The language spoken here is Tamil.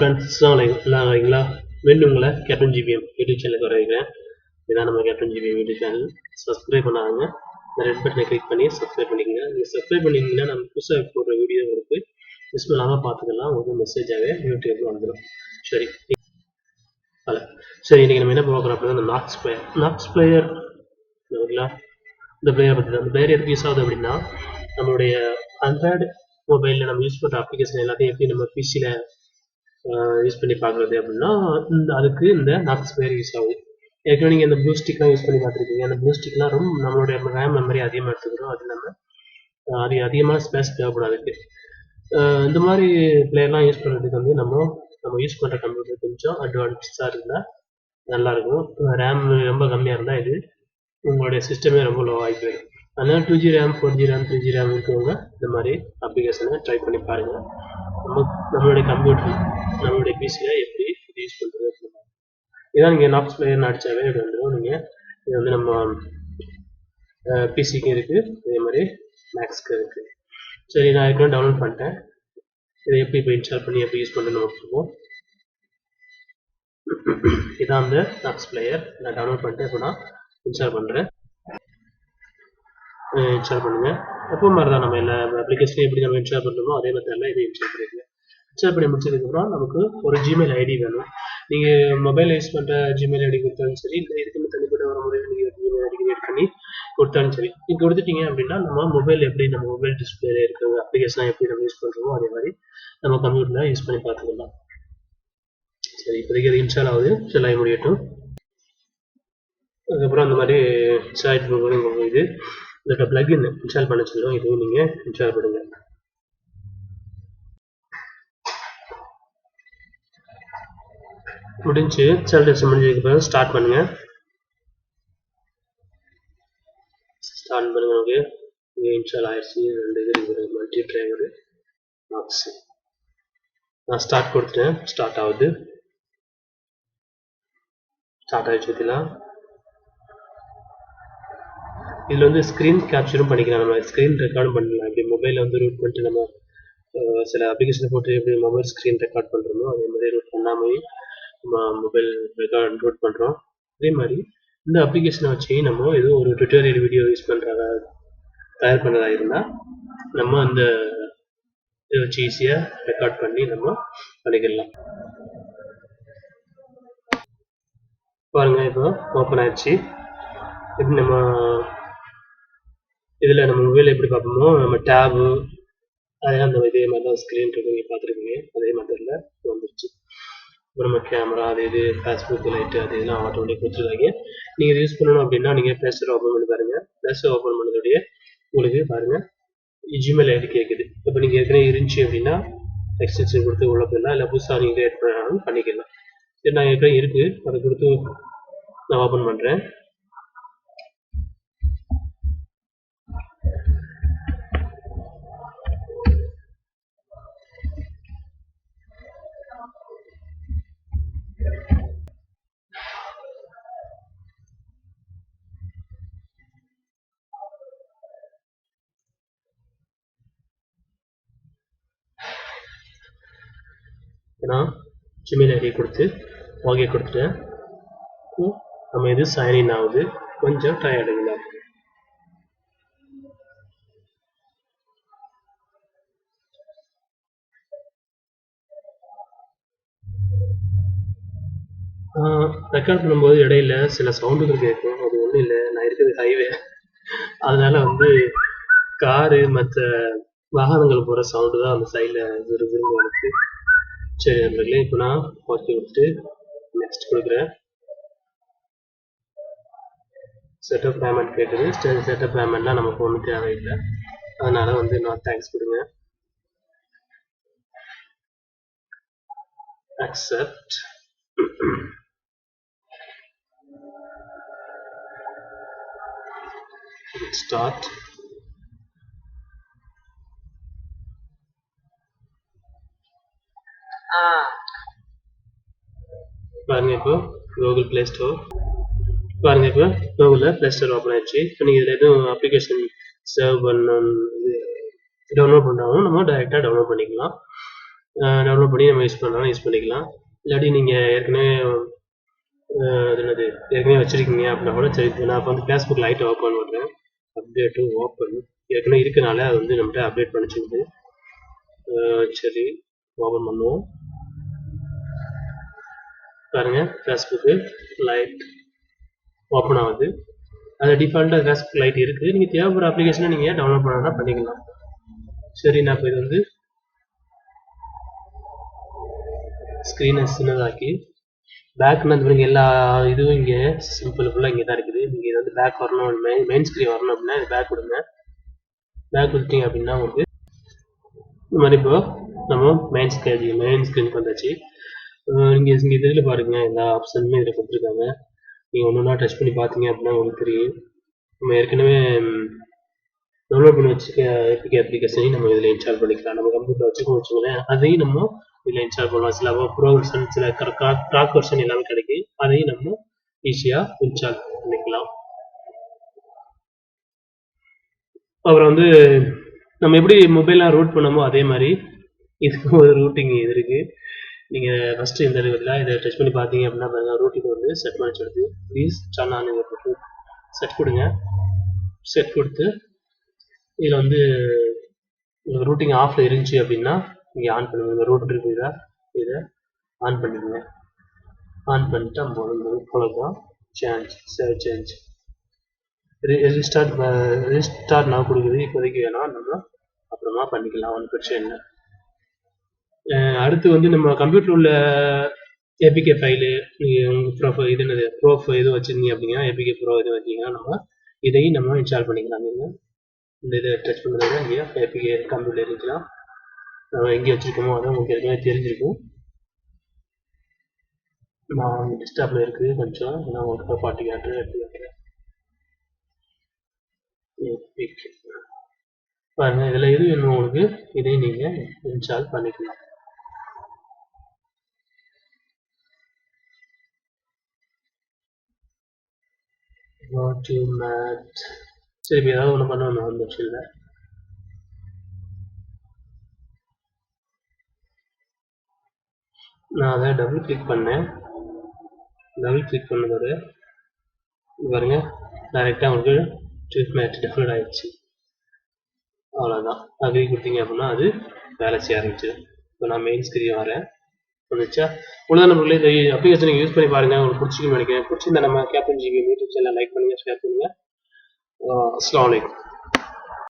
ஃப்ரெண்ட்ஸ் எல்லாம் வரீங்களா? மீண்டும் உங்களை கேப்டன் ஜிபிஎம் யூடியூப் சேனலுக்கு வர வைக்கிறேன். இதான் நம்ம captain GBM YouTube channel. Subscribe பண்ணாங்க இந்த ரெட் பட்டனை கிளிக் பண்ணி சப்ஸ்கிரைப் பண்ணிக்கோங்க. நீங்கள் சப்ஸ்கிரைப் பண்ணிங்கன்னா நம்ம புதுசாக போடுற வீடியோ உங்களுக்கு மிஸ் பண்ணாமல் பார்த்துக்கலாம். உங்களுக்கு மெசேஜாகவே யூடியூப்ல வந்துடும். சரி இன்னைக்கு நம்ம என்ன பார்க்குறோம் அப்படின்னா இந்த நாக்ஸ் பிளேயர் ஓகேங்களா. இந்த பிளேயரை பற்றி தான். இந்த பிளேயர் எதுக்கு யூஸ் ஆகுது அப்படின்னா நம்மளுடைய ஆண்ட்ராய்டு மொபைலில் நம்ம யூஸ் பண்ணுற அப்ளிகேஷன் எல்லாத்தையும் எப்படி நம்ம பிசியில் யூஸ் பண்ணி பார்க்குறது அப்படின்னா அதுக்கு இந்த நாக்ஸ் பிளேயர் யூஸ் ஆகுது. ஏற்கனவே நீங்கள் இந்த ப்ளூ ஸ்டிக்லாம் யூஸ் பண்ணி பார்த்துருக்கீங்க. அந்த ப்ளூ ஸ்டிக்லாம் ரொம்ப நம்மளுடைய ரேம் மெமரி அதிகமாக எடுத்துக்கிறோம். அது நம்ம அது அதிகமான ஸ்பேஸ் தேவைப்படாது. இந்த மாதிரி பிளேயர்லாம் யூஸ் பண்ணுறதுக்கு வந்து நம்ம யூஸ் பண்ணுற கம்ப்யூட்டர் கொஞ்சம் அட்வான்ஸ்டாக இருந்தால் நல்லாயிருக்கும். ரேம் ரொம்ப கம்மியாக இருந்தால் இது உங்களுடைய சிஸ்டமே ரொம்ப லோ ஆகி போயிடும். அதனால 2G RAM 4G RAM 3G RAM இருக்கவங்க இந்த மாதிரி அப்ளிகேஷனை ட்ரை பண்ணி பாருங்கள். நம்மளுடைய கம்ப்யூட்டர் நம்மளுடைய பிசியில் எப்படி இது யூஸ் பண்ணுறது அப்படின்னு இதான் நீங்கள் நாக்ஸ் பிளேயர்னு அடித்தாவே இது வந்துடும். நீங்கள் இது வந்து நம்ம பிசிக்கு இருக்குது, அதே மாதிரி மேக்ஸ்க்கு இருக்குது. சரி, நான் ஏற்கனவே டவுன்லோட் பண்ணிட்டேன். இதை எப்படி இப்போ இன்ஸ்டால் பண்ணி எப்படி யூஸ் பண்ணுறதுன்னு பார்ப்போம். இதான் அந்த நாக்ஸ் பிளேயர் நான் டவுன்லோட் பண்ணிட்டேன். இப்போ நான் இன்ஸ்டால் பண்ணுறேன். இன்ஸ்டால் பண்ணுங்கள். எப்போ மாதிரி தான் நம்ம எல்லா அப்ளிகேஷனையும் எப்படி நம்ம இன்ஸ்டால் பண்ணுறோமோ அதே மெத்தடில் இதை இன்ஸ்டால் பண்ணிடுங்க. இன்ஸ்டால் பண்ணி முடிச்சதுக்கப்புறம் நமக்கு ஒரு ஜிமெயில் ஐடி வேணும். நீங்கள் மொபைல் யூஸ் பண்ணுற ஜிமெயில் ஐடி கொடுத்தாலும் சரி, இல்லை இதுக்குன்னு தனிப்பட்ட ஒரு முறையில் நீங்கள் ஒரு ஜிமெயில் ஐடி கிரியேட் பண்ணி கொடுத்தாலும் சரி. நீங்கள் கொடுத்துட்டீங்க அப்படின்னா நம்ம மொபைல் எப்படி நம்ம மொபைல் டிஸ்பிளேல இருக்கிற அப்ளிகேஷனாக எப்படி நம்ம யூஸ் பண்ணுறோமோ அதே மாதிரி நம்ம கம்ப்யூட்டரில் யூஸ் பண்ணி பார்த்துக்கலாம். சரி, இப்போதைக்கு அது இன்ஸ்டால் ஆகுது. இன்ஸ்டால் ஆகி முடியட்டும். அதுக்கப்புறம் அந்த மாதிரி சாய்ட் போகும். இது இதோட பிளக்இன் இன்ஸ்டால் பண்ண சொல்லுவோம். இதையும் நீங்கள் இன்ஸ்டால் பண்ணுங்க. முடிஞ்சு இன்ஸ்டாலேஷன் முடிஞ்சதுக்கு பிறகு ஸ்டார்ட் பண்ணுங்க. உங்களுக்கு இன்ஸ்டால் ஆயிடுச்சு. 2 இது இருக்குது, மல்டி டிரைவர் நாக்ஸ். நான் ஸ்டார்ட் கொடுத்துட்டேன். ஸ்டார்ட் ஆகுது. ஸ்டார்ட் ஆகிடுச்சு. பார்த்தீங்களா, இதில் வந்து ஸ்க்ரீன் கேப்சரும் பண்ணிக்கலாம். நம்ம ஸ்க்ரீன் ரெக்கார்டும் பண்ணலாம். இப்படி மொபைலில் வந்து ரூட் பண்ணிட்டு நம்ம சில அப்ளிகேஷனை போட்டு எப்படி மொபைல் ஸ்க்ரீன் ரெக்கார்ட் பண்ணுறோமோ அதே மாதிரி ரூட் பண்ணாமல் நம்ம மொபைல் ரெக்கார்ட் ரூட் பண்ணுறோம். அதே மாதிரி இந்த அப்ளிகேஷனை வச்சு நம்ம ஏதோ ஒரு டுட்டோரியல் வீடியோ யூஸ் பண்ணுறதா தயார் பண்ணுறதா இருந்தால் நம்ம அந்த இதை வச்சு ஈஸியாக ரெக்கார்ட் பண்ணி நம்ம பண்ணிக்கலாம். பாருங்கள், இப்போ ஓப்பன் ஆயிடுச்சு. இப்படி நம்ம இதில் நம்ம மொபைல் எப்படி பார்ப்போமோ நம்ம டேபு அதெல்லாம் அந்த இதே மாதிரி தான் ஸ்க்ரீன் இருக்கு. நீங்கள் பார்த்துருக்கீங்க. அதே மெத்தடில் வந்துருச்சு. அப்புறம் நம்ம கேமரா அது இது ஃபேஸ்புக் லைட்டு அது இதெல்லாம் ஆட்டோமேட்டிக் கொடுத்துருக்காங்க. நீங்கள் யூஸ் பண்ணணும் அப்படின்னா நீங்கள் ப்ளே ஸ்டோர் ஓப்பன் பண்ணி பாருங்கள். ப்ளே ஸ்டோர் ஓப்பன் பண்ணதோடைய உங்களுக்கு பாருங்கள் ஜிமெயில் ஐடி கேட்குது. இப்போ நீங்கள் ஏற்கனவே இருந்துச்சு அப்படின்னா எக்ஸ்டென்ஷன் கொடுத்து உள்ள போயிடலாம். இல்லை புதுசாக நீங்கள் கிரியேட் பண்ணாலும் பண்ணிக்கலாம். சரி, நான் ஏற்கனவே இருக்குது, அதை கொடுத்து நான் ஓப்பன் பண்ணுறேன். நான் ஜிமெயில் ஐடி கொடுத்து ஓகே கொடுத்துட்டேன். நம்ம இது சைன்இன் ஆகுது. கொஞ்சம் ட்ரை ஆகுதுங்களா. ரெக்கார்ட் பண்ணும்போது இடையில சில சவுண்டுகள் கேட்கும். அது ஒன்றும் இல்லை, நான் இருக்கிறது ஹைவே, அதனால வந்து காரு மற்ற வாகனங்கள் போகிற சவுண்டு தான் அந்த சைடில் விரும்பும் எனக்கு. சரி நண்பர்களே, இப்போ நான் ஓகே கொடுத்துட்டு நெக்ஸ்ட் கொடுக்குறேன். செட்டப் பேமெண்ட் கேட்குது. செட்டப் பேமெண்ட்லாம் நமக்கு ஒன்றும் தேவையில்லை. அதனால் வந்து நான் தேங்க்ஸ் கொடுங்க. அக்செப்ட். ஸ்டார்ட். பாருங்க, இப்போ கூகுள் பிளே ஸ்டோர் பாருங்க. இப்போ கூகுளில் பிளே ஸ்டோர் ஓப்பன் ஆயிடுச்சு. இப்போ நீங்கள் இதில் எதுவும் அப்ளிகேஷன் சேவ் பண்ணணும் டவுன்லோட் பண்ணாலும் நம்ம டைரெக்டாக டவுன்லோட் பண்ணிக்கலாம். டவுன்லோட் பண்ணி நம்ம யூஸ் பண்ணலாம், யூஸ் பண்ணிக்கலாம். இல்லாட்டி நீங்கள் ஏற்கனவே ஏற்கனவே வச்சுருக்கீங்க அப்படின்னா கூட சரி. நான் இப்போ வந்து ஃபேஸ்புக் லைட்டை ஓப்பன் பண்ணுறேன். அப்டேட்டு ஓப்பன் ஏற்கனவே இருக்கனால அது வந்து நம்மகிட்ட அப்டேட் பண்ணிச்சுது. சரி, ஓப்பன் பண்ணுவோம். பாருங்க, ஃபேஸ்புக்கு லைட் ஓப்பன் ஆகுது. அது டிஃபால்ட்டாக ஃபேஸ்புக் லைட் இருக்குது. நீங்கள் தேவைப்படுற அப்ளிகேஷனை நீங்கள் டவுன்லோட் பண்ணலாம், பண்ணிக்கலாம். சரி, நான் இப்போ இது வந்து ஸ்க்ரீனை சின்னதாக்கி பேக்னா இந்த மாதிரி எல்லா இதுவும் இங்கே சிம்பிள் ஃபுல்லாக இங்கே தான் இருக்குது. நீங்கள் இது வந்து பேக் வரணும், மெயின் ஸ்க்ரீன் வரணும் அப்படின்னா இது பேக் கொடுங்க. பேக் கொடுத்தீங்க அப்படின்னா உங்களுக்கு இந்த மாதிரி இப்போ நம்ம மெயின் ஸ்க்ரீனுக்கு வந்தாச்சு. நீங்கள் இங்கே இதில் பாருங்கள், எல்லா ஆப்ஷனுமே இதில் கொடுத்துருக்காங்க. நீங்கள் ஒன்று ஒன்றா டச் பண்ணி பார்த்தீங்க அப்படின்னா உங்களுக்கு தெரியும். நம்ம ஏற்கனவே டவுன்லோட் பண்ணி வச்சுக்க ஏபிகே அப்ளிகேஷனையும் நம்ம இதில் இன்ஸ்டால் பண்ணிக்கலாம். நம்ம கம்ப்யூட்டர் வச்சுக்கோங்களேன், அதையும் நம்ம இதில் இன்ஸ்டால் பண்ணலாம். சில ப்ரோ வெர்ஷன், சில கிராக் வெர்ஷன் எல்லாமே கிடைக்கும். அதையும் நம்ம ஈஸியாக இன்ஸ்டால் பண்ணிக்கலாம். அப்புறம் வந்து நம்ம எப்படி மொபைல்லாம் ரூட் பண்ணமோ அதே மாதிரி இதுக்கு ஒரு ரூட்டிங் இது இருக்குது. நீங்கள் ஃபஸ்ட்டு இந்த இதில் இதை டச் பண்ணி பார்த்தீங்க அப்படின்னா பாருங்கள், ரூட்டிங் வந்து செட் பண்ணி வச்சுருது. ப்ளீஸ் சேனல் நீங்கள் செட் கொடுங்க. செட் கொடுத்து இதில் வந்து உங்களுக்கு ரூட்டிங் ஆஃபில் இருந்துச்சு அப்படின்னா நீங்கள் ஆன் பண்ணுங்க. ரூட் இருக்குதா, இதை ஆன் பண்ணிக்கோங்க. ஆன் பண்ணிட்டு அவ்வளோதான். சேஞ்ச் ரெஜிஸ்டார்ட் நான் கொடுக்குது. இப்போதைக்கு வேணாம், நம்ம அப்புறமா பண்ணிக்கலாம், ஒன்றும் பிரச்சனை இல்லை. அடுத்து வந்து நம்ம கம்ப்யூட்டர் உள்ள ஏபிகே ஃபைலு, நீங்கள் உங்கள் ப்ரோஃப் எதுவும் வச்சுருந்தீங்க அப்படின்னா, ஏபிகே ப்ரோ எதுவும் வச்சிங்கன்னா நம்ம இதையும் நம்ம இன்ஸ்டால் பண்ணிக்கலாம். நீங்கள் இந்த இதை டச் பண்ணுறத இங்கே ஏபிகே கம்ப்யூட்டர் இருக்கலாம். நம்ம எங்கே வச்சுருக்கோமோ அதான் உங்களுக்கு ஏற்கனவே தெரிஞ்சிருக்கும். நான் டெஸ்க்டாப்பில் இருக்குது கொஞ்சம், நான் உங்களுக்கு பாட்டு காட்டுறேன், எப்படி காட்டுறேன். பாருங்கள், இதில் எது வேணும் உங்களுக்கு இதை நீங்கள் இன்ஸ்டால் பண்ணிக்கலாம். சரி, ஏதாவது ஒன்று பண்ணணும் அந்த ஆப்ஷனில். நான் அதை டபுள் கிளிக் பண்ணேன். டபுள் கிளிக் பண்ணதோட பாருங்க, டைரெக்டாக உங்களுக்கு ட்ரிப் மேட்ச் டவுன்லோட் ஆகிடுச்சு. அவ்வளோதான். அக்ரி கொடுத்தீங்க அப்படின்னா அது வேலை செய்ய ஆரம்பிச்சிடும். இப்போ நான் மெயின் ஸ்க்ரீன் வரேன், வந்துச்சா? உள்ள நம்மளே இந்த அப்ளிகேஷன் நீங்கள் யூஸ் பண்ணி பாருங்கள், உங்களுக்கு பிடிச்சிக்குன்னு நினைக்கிறேன். பிடிச்சிருந்தா நம்ம captain GB YouTube channel like பண்ணுங்கள், ஷேர் பண்ணுங்கள். அஸ்ஸலாமு அலைக்கும்.